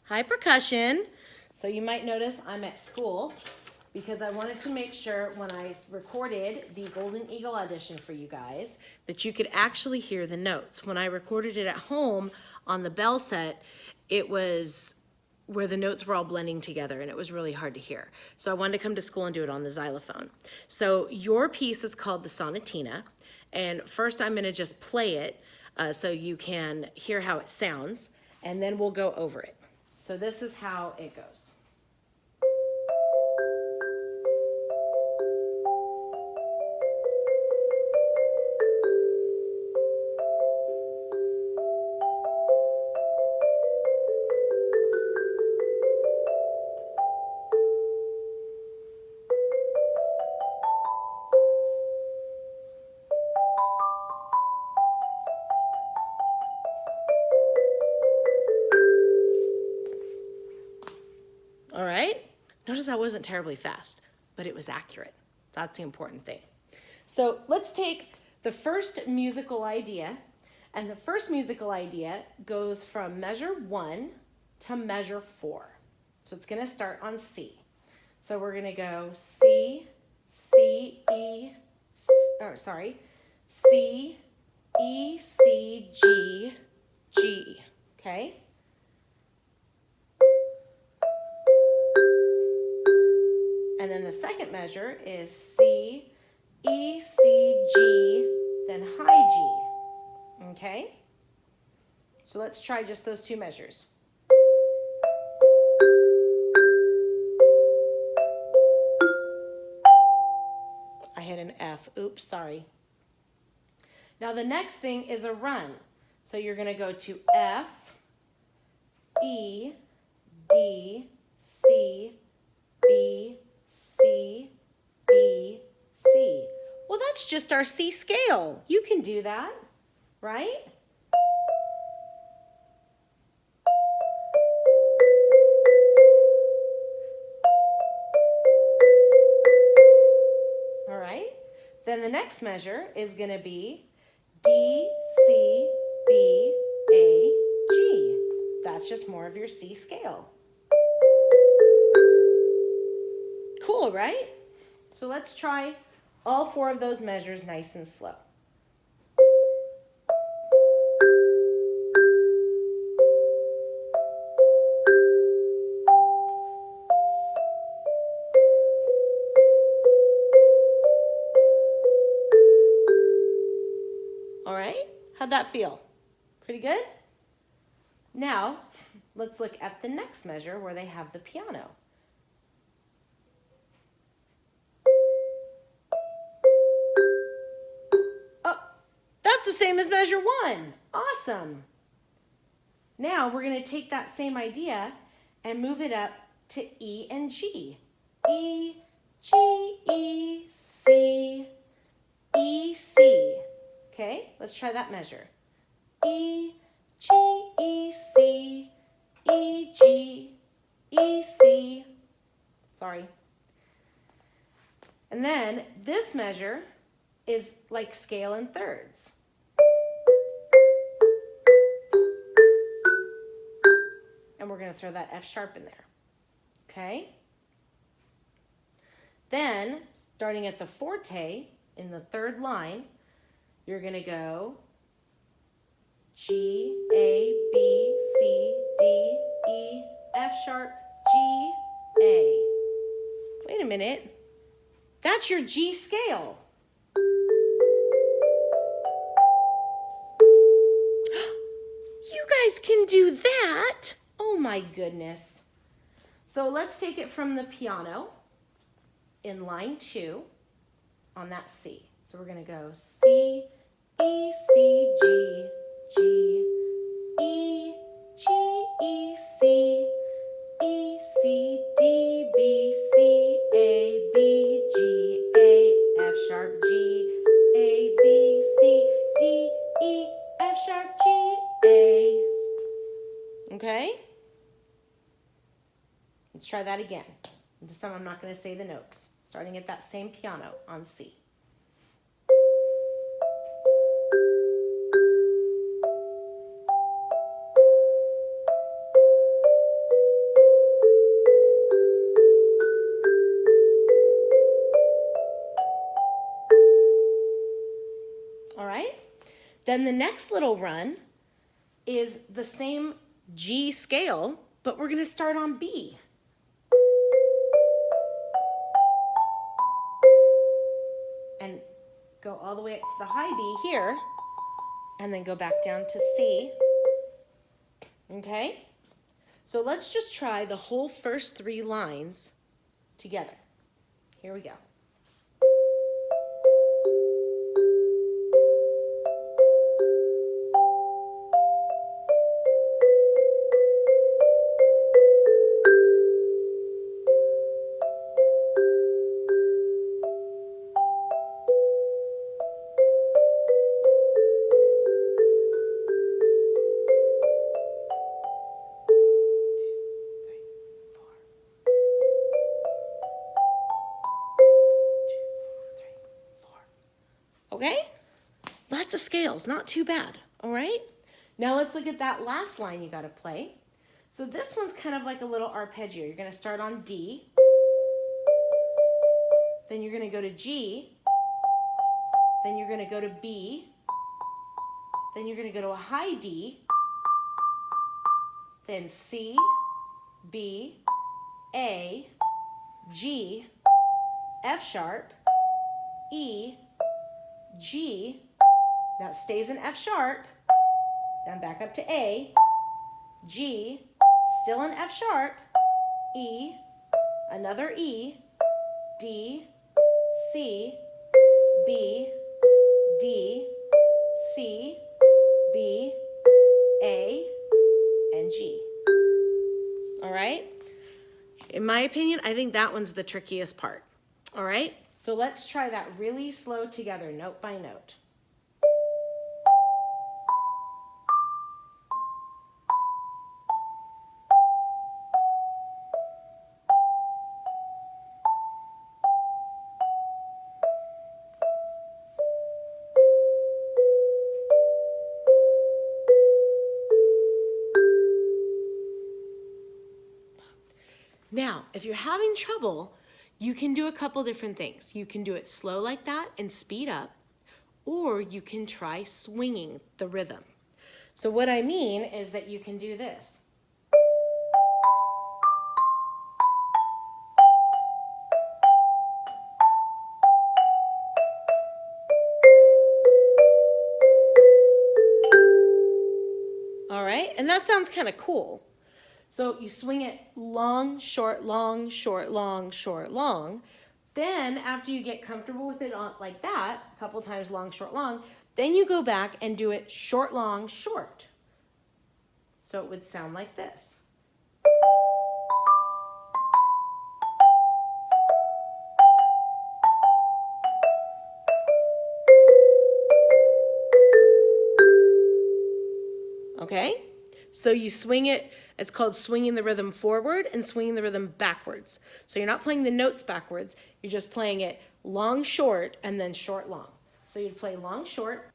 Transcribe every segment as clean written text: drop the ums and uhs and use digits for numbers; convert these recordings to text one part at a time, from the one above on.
Hi, percussion. So you might notice I'm at school because I wanted to make sure when I recorded the Golden Eagle audition for you guys that you could actually hear the notes. When I recorded it at home on the bell set, it was where the notes were all blending together and it was really hard to hear. So I wanted to come to school and do it on the xylophone. So your piece is called the Sonatina, and first I'm gonna just play it so you can hear how it sounds, and then we'll go over it. So this is how it goes. All right? Notice I wasn't terribly fast, but it was accurate. That's the important thing. So let's take the first musical idea, and the first musical idea goes from measure 1 to measure 4. So it's going to start on C. So we're going to go C, C, E, C, E, C, G, G. Okay? And then the second measure is C, E, C, G, then high G. Okay? So let's try just those two measures. I hit an F. Oops, sorry. Now the next thing is a run. So you're going to go to F, E, D, C, B, C, B, C. Well, that's just our C scale. You can do that, right? All right. Then the next measure is going to be D, C, B, A, G. That's just more of your C scale. Cool, right? So let's try all 4 of those measures nice and slow. All right, how'd that feel? Pretty good? Now, let's look at the next measure where they have the piano. Oh, that's the same as measure 1. Awesome. Now we're going to take that same idea and move it up to E and G. E, G, E, C, E, C. Okay, let's try that measure. E, G, E, C, E, G, E, C. Sorry. And then this measure is like scale in thirds. And we're going to throw that F sharp in there. Okay? Then, starting at the forte in the third line, you're going to go G, A, B, C, D, E, F sharp, G, A. Wait a minute. That's your G scale. You guys can do that. Oh my goodness. So let's take it from the piano in line 2 on that C. So we're going to go C, E, C, G, G, E, G, E, C, E, C, D, B, C, A, B, G, A, F sharp, G, A, B, C, D, E, F sharp, G, A. Okay? Let's try that again. This time I'm not going to say the notes. Starting at that same piano on C. Then the next little run is the same G scale, but we're going to start on B. And go all the way up to the high B here, and then go back down to C. Okay? So let's just try the whole first 3 lines together. Here we go. Okay? Lots of scales, not too bad, all right? Now let's look at that last line you gotta play. So this one's kind of like a little arpeggio. You're gonna start on D, then you're gonna go to G, then you're gonna go to B, then you're gonna go to a high D, then C, B, A, G, F sharp, E, G, now it stays in F sharp, then back up to A, G, still in F sharp, E, another E, D, C, B, D, C, B, A, and G. All right? In my opinion, I think that one's the trickiest part. All right? So let's try that really slow together, note by note. Now, if you're having trouble, you can do a couple different things. You can do it slow like that and speed up, or you can try swinging the rhythm. So what I mean is that you can do this. All right, and that sounds kind of cool. So you swing it long, short, long, short, long, short, long. Then after you get comfortable with it like that, a couple times long, short, long, then you go back and do it short, long, short. So it would sound like this. Okay? So you swing it, it's called swinging the rhythm forward and swinging the rhythm backwards. So you're not playing the notes backwards, you're just playing it long, short, and then short, long. So you'd play long, short.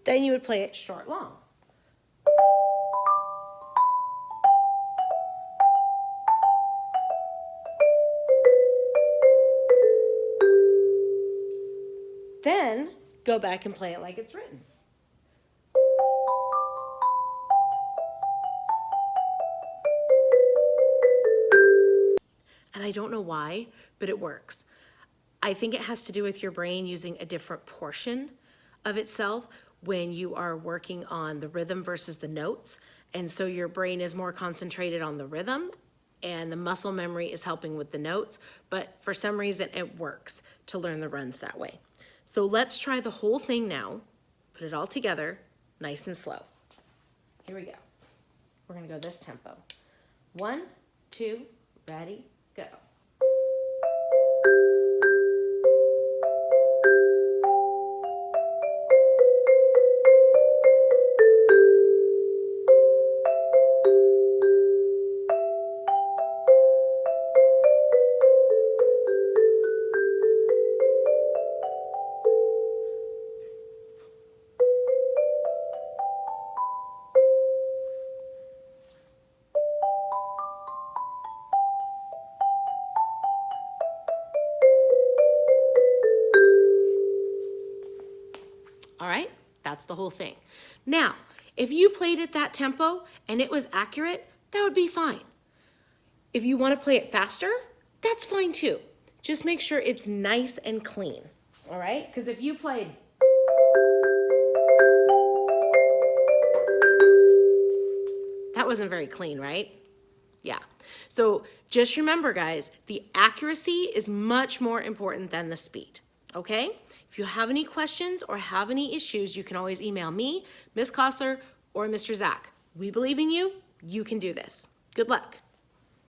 Then you would play it short, long. Then go back and play it like it's written. And I don't know why, but it works. I think it has to do with your brain using a different portion of itself when you are working on the rhythm versus the notes. And so your brain is more concentrated on the rhythm and the muscle memory is helping with the notes. But for some reason, it works to learn the runs that way. So let's try the whole thing now. Put it all together, nice and slow. Here we go. We're gonna go this tempo. 1, 2, ready, go. That's the whole thing. Now, if you played at that tempo and it was accurate, that would be fine. If you want to play it faster, that's fine too. Just make sure it's nice and clean, all right? Because if you played, that wasn't very clean, right? Yeah. So just remember, guys, the accuracy is much more important than the speed, okay? If you have any questions or have any issues, you can always email me, Miss Kostler, or Mr. Zach. We believe in you. You can do this. Good luck.